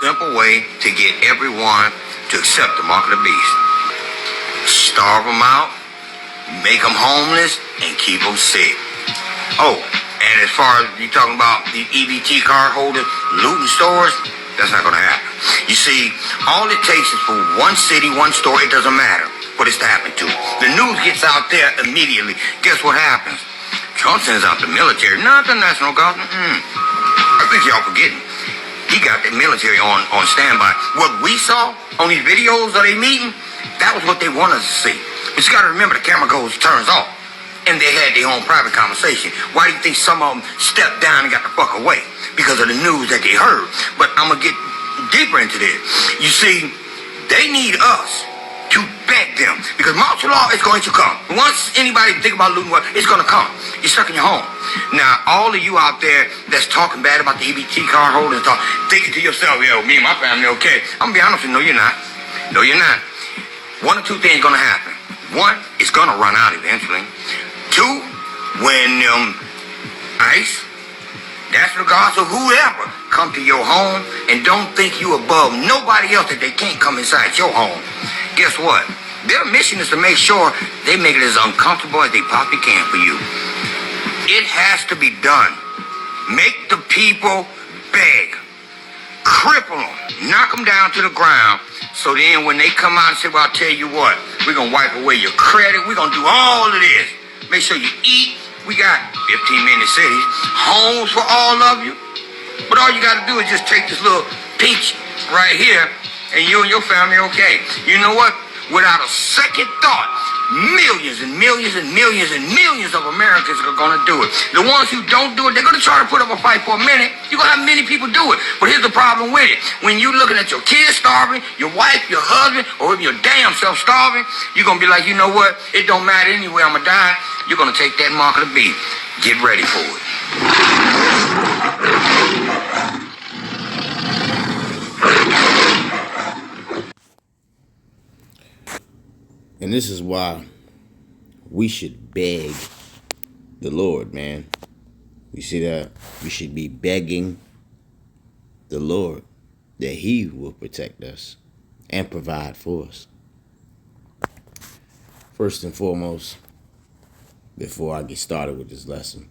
Simple way to get everyone to accept the mark of the beast. Starve them out, make them homeless, and keep them sick. Oh, and as far as you talking about the EBT card holders looting stores, that's not going to happen. You see, all it takes is for one city, one store, it doesn't matter what it's happened to. The news gets out there immediately. Guess what happens? Trump sends out the military, not the National Guard. I think y'all forgetting. He got the military on standby. What we saw on these videos of they meeting, that was what they want us to see. But you got to remember, the camera turns off. And they had their own private conversation. Why do you think some of them stepped down and got the fuck away? Because of the news that they heard. But I'm going to get deeper into this. You see, they need us to beg them. Because martial law is going to come. Once anybody think about looting, it's going to come. You're stuck in your home. Now, all of you out there that's talking bad about the EBT card holders, thinking to yourself, yo, me and my family okay. I'm going to be honest with you, no, you're not. No, you're not. One or two things going to happen. One, it's going to run out eventually. Two, when ICE, National Guards, or whoever come to your home and don't think you above nobody else that they can't come inside your home, guess what? Their mission is to make sure they make it as uncomfortable as they possibly can for you. It has to be done. Make the people beg. Cripple them. Knock them down to the ground. So then when they come out and say, well, I'll tell you what, we're going to wipe away your credit. We're going to do all of this. Make sure you eat. We got 15-minute cities. Homes for all of you. But all you got to do is just take this little pinch right here and you and your family okay. You know what? Without a second thought, millions and millions and millions and millions of Americans are going to do it. The ones who don't do it, they're going to try to put up a fight for a minute. You're going to have many people do it. But here's the problem with it. When you're looking at your kids starving, your wife, your husband, or if your damn self starving, you're going to be like, you know what? It don't matter anyway. I'm going to die. You're going to take that mark of the beast. Get ready for it. And this is why we should beg the Lord, man. You see that? We should be begging the Lord that he will protect us and provide for us. First and foremost, before I get started with this lesson,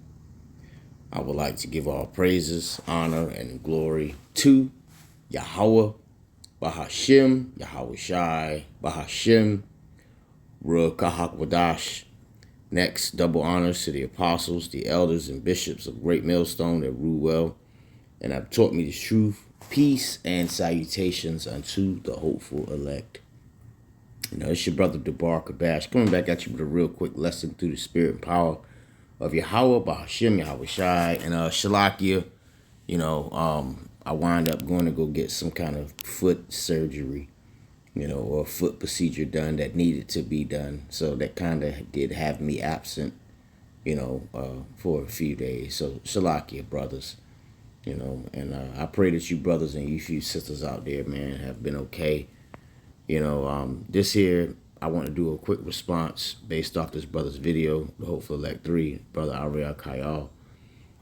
I would like to give all praises, honor, and glory to Yahweh, Bahashim, Yahweh Shai, Bahashim, Ruach HaKodesh. Next, double honors to the apostles, the elders, and bishops of Great Millstone that rule well and have taught me the truth, peace, and salutations unto the hopeful elect. You know, it's your brother Debar Kabash coming back at you with a real quick lesson through the spirit and power of Yahweh, Bahashim, Yahweh Shai, and Shalakia. You know, I wind up going to go get some kind of foot surgery, you know, or foot procedure done that needed to be done. So that kind of did have me absent, you know, for a few days. So Shalakia, brothers, you know, and I pray that you brothers and you few sisters out there, man, have been okay. You know, this here, I want to do a quick response based off this brother's video, the Hopeful Elect 3, Brother Ariel Kayal.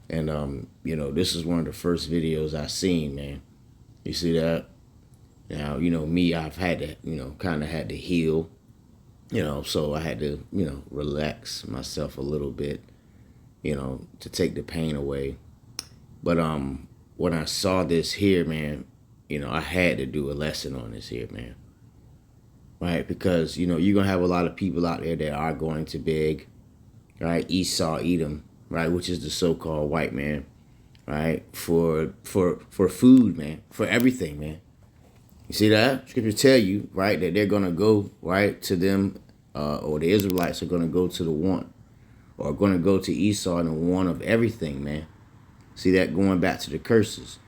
And, you know, this is one of the first videos I seen, man. You see that? Now, you know, me, I've had to, you know, kind of had to heal, you know, so I had to, you know, relax myself a little bit, you know, to take the pain away. But when I saw this here, man, you know, I had to do a lesson on this here, man. Right? Because, you know, you're going to have a lot of people out there that are going to beg, right? Esau, Edom, right? Which is the so-called white man, right? For food, man, for everything, man. You see that? Scripture tell you, right, that they're going to go, right, to them, or the Israelites are going to go to the want, or going to go to Esau and the want of everything, man. See that? Going back to the curses.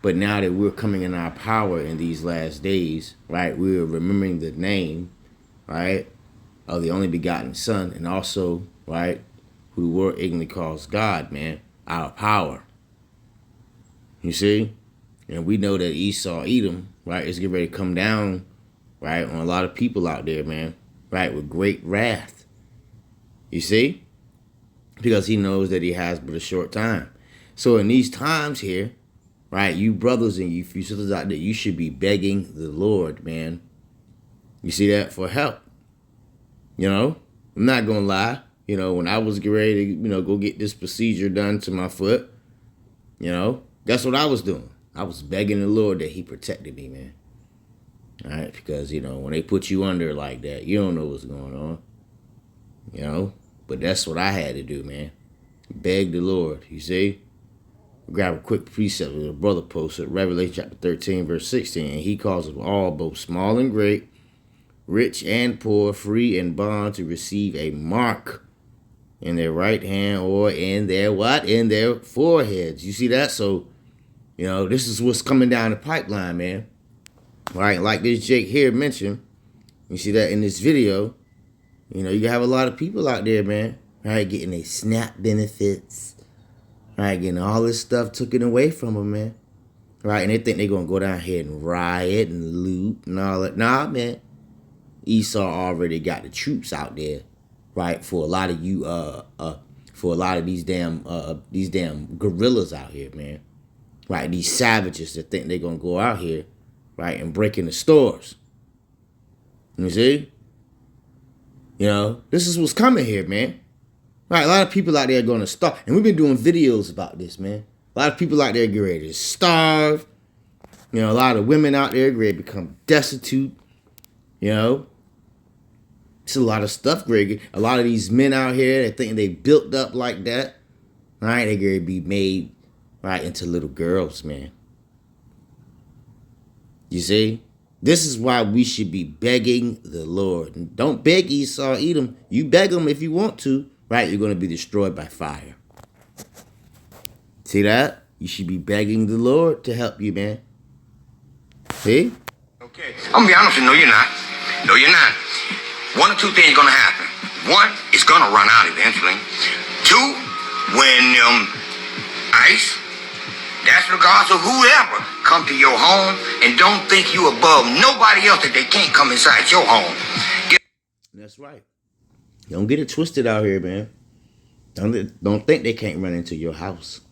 But now that we're coming in our power in these last days, right, we're remembering the name, right, of the only begotten Son, and also, right, who the world ignorantly calls God, man, our power. You see? And we know that Esau, Edom, right, is getting ready to come down, right, on a lot of people out there, man, right, with great wrath. You see? Because he knows that he has but a short time. So in these times here, right, you brothers and you sisters out there, you should be begging the Lord, man. You see that? For help. You know? I'm not going to lie. You know, when I was getting ready to, go get this procedure done to my foot, that's what I was doing. I was begging the Lord that he protected me, man. All right? Because, when they put you under like that, you don't know what's going on. But that's what I had to do, man. Beg the Lord, you see? Grab a quick precept that a brother posted, Revelation chapter 13, verse 16. And he calls them all, both small and great, rich and poor, free and bond, to receive a mark in their right hand or in their what? In their foreheads. You see that? So, this is what's coming down the pipeline, man. Right? Like this Jake here mentioned, you see that in this video, you have a lot of people out there, man, right, getting their SNAP benefits, right, getting all this stuff taken away from them, man, right, and they think they're going to go down here and riot and loot and all that. Nah, man, Esau already got the troops out there, right, for a lot of you, for a lot of these damn gorillas out here, man, right, these savages that think they're going to go out here, right, and break in the stores. You see? This is what's coming here, man. Right, a lot of people out there are going to starve. And we've been doing videos about this, man. A lot of people out there get ready to starve. A lot of women out there get ready to become destitute. It's a lot of stuff, Greg. A lot of these men out here that think they built up like that, right, they're going to be made, right, into little girls, man. You see? This is why we should be begging the Lord. And don't beg Esau, Edom. You beg him if you want to, right? You're going to be destroyed by fire. See that? You should be begging the Lord to help you, man. See? Okay. I'm going to be honest with you. No, you're not. No, you're not. One or two things going to happen. One, it's going to run out eventually. Two, when ICE, National Guards, or whoever come to your home and don't think you above nobody else, that they can't come inside your home. That's right. Don't get it twisted out here, man. Don't think they can't run into your house.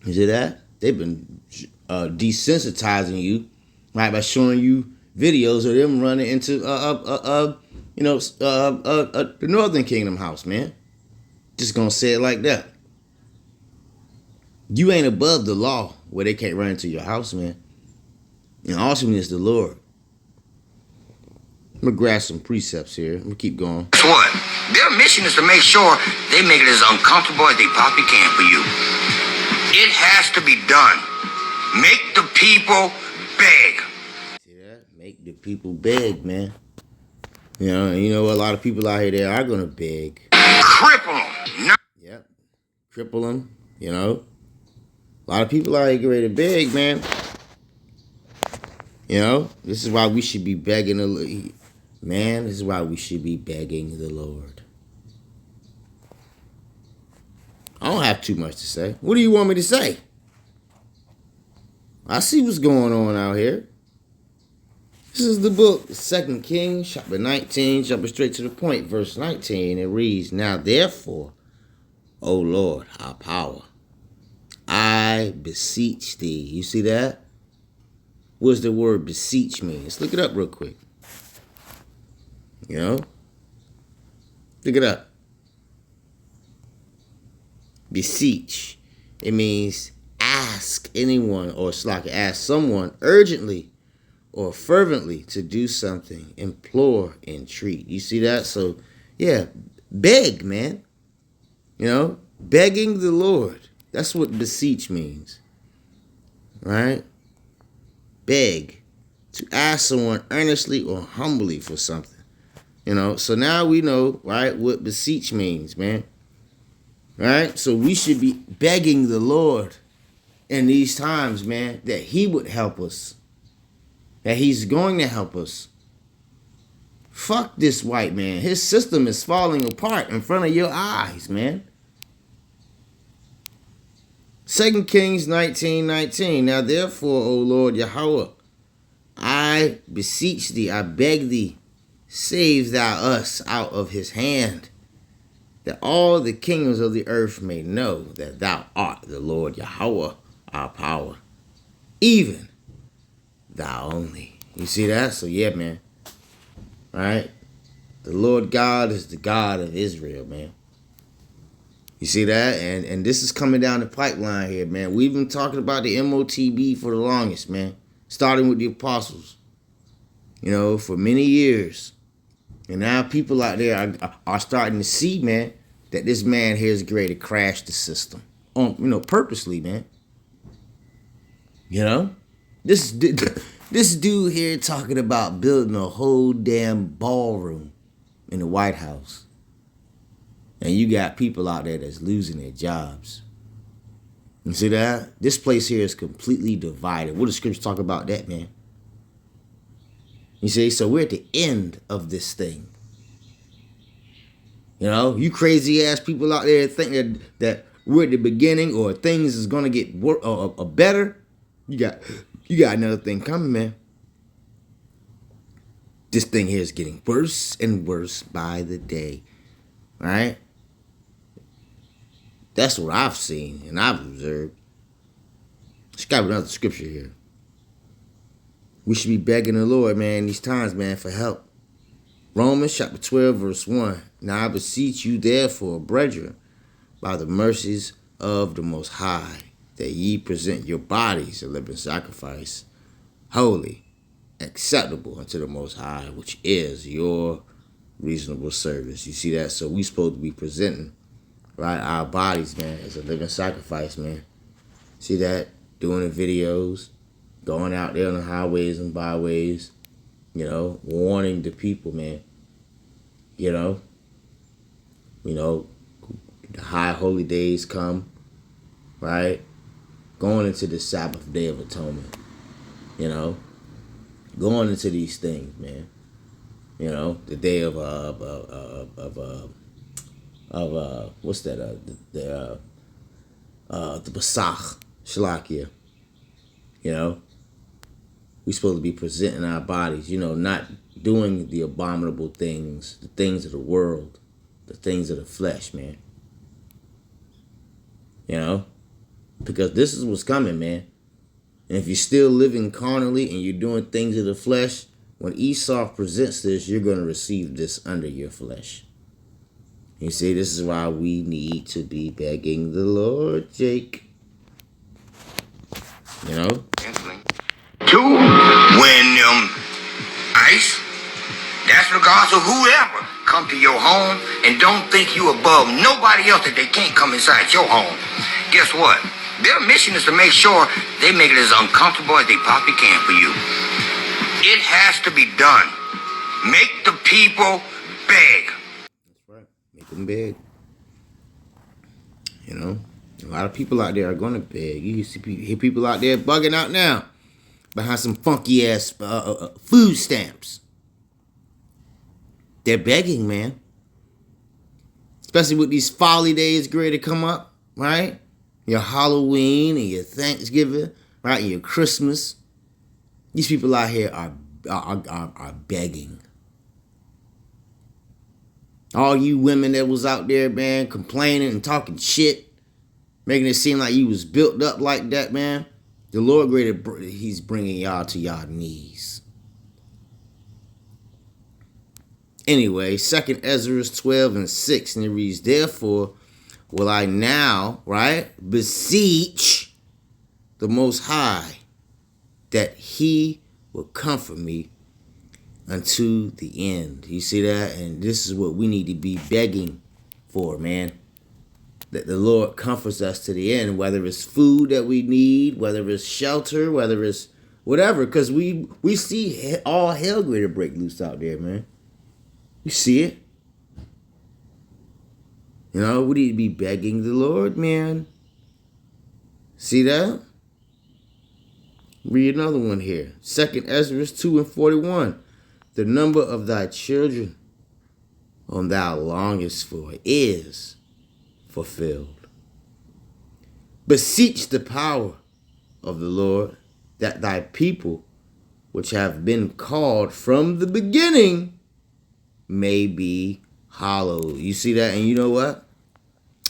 You see that? They've been desensitizing you, right, by showing you videos of them running into the Northern Kingdom house, man. Just gonna say it like that. You ain't above the law where they can't run into your house, man. And awesome is the Lord. I'm going to grab some precepts here. I'm going to keep going. Guess what? Their mission is to make sure they make it as uncomfortable as they possibly can for you. It has to be done. Make the people beg. See that? Make the people beg, man. And you know a lot of people out here there are going to beg. Cripple them. No. Yep. Cripple them, A lot of people out here get ready to beg, man. This is why we should be begging the Lord. Man, this is why we should be begging the Lord. I don't have too much to say. What do you want me to say? I see what's going on out here. This is the book, 2 Kings, chapter 19, jumping straight to the point, verse 19. It reads, Now therefore, O Lord, our power, I beseech thee. You see that? What does the word beseech mean? Let's look it up real quick. Look it up. Beseech. It means ask anyone, or it's like ask someone urgently or fervently to do something. Implore, entreat. You see that? So, yeah, beg, man. Begging the Lord. That's what beseech means. Right? Beg. To ask someone earnestly or humbly for something. So now we know, right, what beseech means, man. Right? So we should be begging the Lord in these times, man, that he would help us. That he's going to help us. Fuck this white man. His system is falling apart in front of your eyes, man. 2 Kings 19:19. Now therefore, O Lord Yahweh, I beseech thee, I beg thee, save thou us out of his hand, that all the kingdoms of the earth may know that thou art the Lord Yahweh, our power, even thou only. You see that? So yeah, man. Right? The Lord God is the God of Israel, man. You see that? And this is coming down the pipeline here, man. We've been talking about the MOTB for the longest, man. Starting with the apostles. You know, for many years. And now people out there are starting to see, man, that this man here is great to crash the system. Purposely, man. You know? This dude here talking about building a whole damn ballroom in the White House. And you got people out there that's losing their jobs. You see that? This place here is completely divided. What does scripture talk about that, man? You see, so we're at the end of this thing. You know, you crazy ass people out there think that we're at the beginning or things is gonna get better. You got another thing coming, man. This thing here is getting worse and worse by the day. Right? That's what I've seen and I've observed. Let's got another scripture here. We should be begging the Lord, man, these times, man, for help. Romans chapter 12, verse 1. Now I beseech you, therefore, brethren, by the mercies of the Most High, that ye present your bodies a living sacrifice, holy, acceptable unto the Most High, which is your reasonable service. You see that? So we supposed to be presenting, right, our bodies, man, as a living sacrifice, man. See that? Doing the videos, going out there on the highways and byways, you know, warning the people, man. You know, the high holy days come, right? Going into the Sabbath Day of Atonement, you know, going into these things, man. You know, the day of what's that? The Pesach, Shalakia. You know, we supposed to be presenting our bodies. You know, not doing the abominable things, the things of the world, the things of the flesh, man. You know, because this is what's coming, man. And if you're still living carnally and you're doing things of the flesh, when Esau presents this, you're going to receive this under your flesh. You see, this is why we need to be begging the Lord, Jake. You know? Two, when ICE, that's regards to whoever come to your home and don't think you above nobody else that they can't come inside your home. Guess what? Their mission is to make sure they make it as uncomfortable as they possibly can for you. It has to be done. Make the people beg. That's right. Make them beg. You know, a lot of people out there are going to beg. You hear people out there bugging out now behind some funky ass food stamps. They're begging, man. Especially with these folly days ready to come up, right? Your Halloween and your Thanksgiving, right? And your Christmas. These people out here are begging. All you women that was out there, man, complaining and talking shit, making it seem like you was built up like that, man. The Lord greater, he's bringing y'all to y'all knees. Anyway, 2 Ezra 12 and 6, and it reads, therefore will I now, right, beseech the Most High that he will comfort me unto the end. You see that? And this is what we need to be begging for, man. That the Lord comforts us to the end, whether it's food that we need, whether it's shelter, whether it's whatever, because we see all hell greater break loose out there, man. You see it. You know, we need to be begging the Lord, man. See that? Read another one here. 2 Ezra 2 and 41. The number of thy children whom thou longest for is fulfilled. Beseech the power of the Lord, that thy people, which have been called from the beginning, may be hallowed. You see that? And you know what?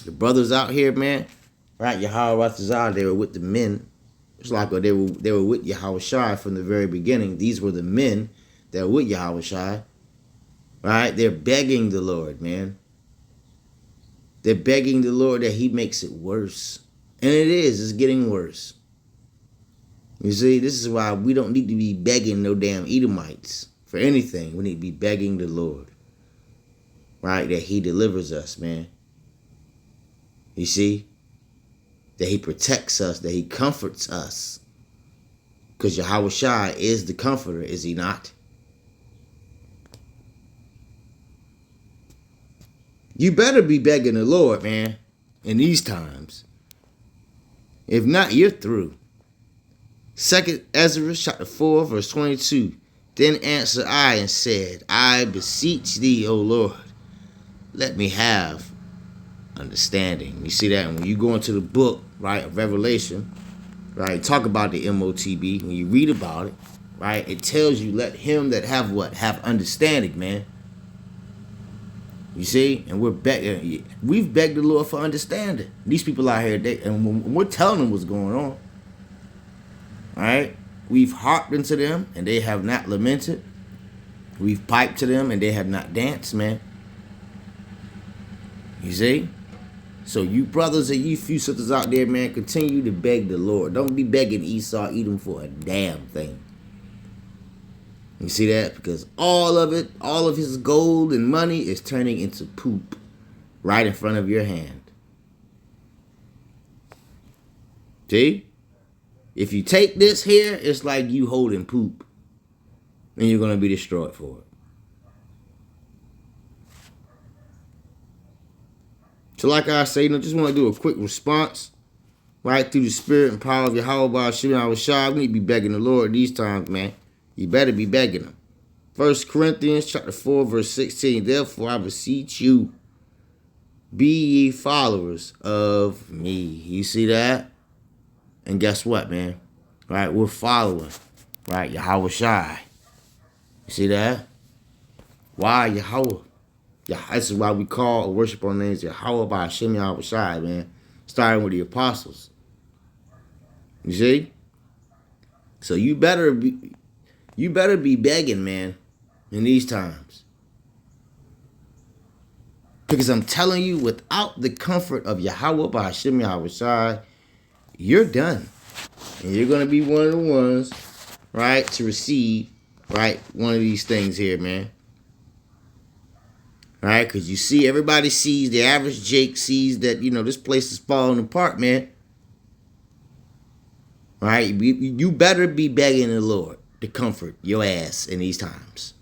The brothers out here, man, right? Yahweh Ratazah, they were with the men. It's like they were with Yahweh Shai from the very beginning. These were the men that were with Yahweh Shai. Right? They're begging the Lord, man. They're begging the Lord that he makes it worse. And it is. It's getting worse. You see, this is why we don't need to be begging no damn Edomites for anything. We need to be begging the Lord. Right? That he delivers us, man. You see? That he protects us. That he comforts us. Because Yahweh Shai is the comforter, is he not? You better be begging the Lord, man, in these times. If not, you're through. 2 Ezra chapter 4, verse 22. Then answered I and said, I beseech thee, O Lord, let me have understanding. You see that? And when you go into the book, right, of Revelation, right, talk about the MOTB. When you read about it, right, it tells you, let him that have what? Have understanding, man. You see, and we've begged the Lord for understanding. These people out here, and we're telling them what's going on. All right, we've harped into them, and they have not lamented. We've piped to them, and they have not danced, man. You see, so you brothers and you few sisters out there, man, continue to beg the Lord. Don't be begging Esau, Edom for a damn thing. You see that? Because all of it, all of his gold and money is turning into poop right in front of your hand. See? If you take this here, it's like you holding poop. And you're going to be destroyed for it. So like I say, just want to do a quick response. Right through the spirit and power of Yahweh Ba'ashem Shai. We need to be begging the Lord these times, man. You better be begging him. 1 Corinthians chapter 4, verse 16. Therefore, I beseech you, be ye followers of me. You see that? And guess what, man? Right? We're following. Right? Yahweh Shai. You see that? Why Yahweh? This is why we call or worship our names Yahweh Ba'ashem Yahweh Shai, man. Starting with the apostles. You see? So you better be begging, man, in these times. Because I'm telling you, without the comfort of Yahweh Ba'ashem Yahweh Shai, you're done. And you're going to be one of the ones, right, to receive, right, one of these things here, man. Right? Because you see, everybody sees, the average Jake sees that, this place is falling apart, man. Right? You better be begging the Lord to comfort your ass in these times.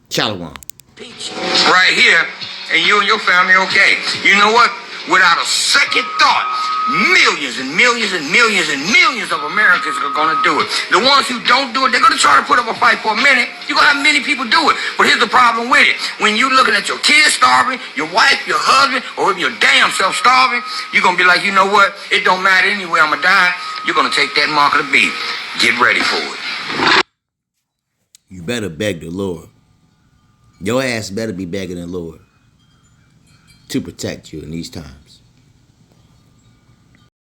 Shalom. Right here, and you and your family okay. You know what? Without a second thought, millions and millions and millions and millions of Americans are going to do it. The ones who don't do it, they're going to try to put up a fight for a minute. You're going to have many people do it. But here's the problem with it. When you're looking at your kids starving, your wife, your husband, or if your damn self starving, you're going to be like, you know what? It don't matter anyway. I'm going to die. You're going to take that mark of the beast. Get ready for it. You better beg the Lord. Your ass better be begging the Lord to protect you in these times.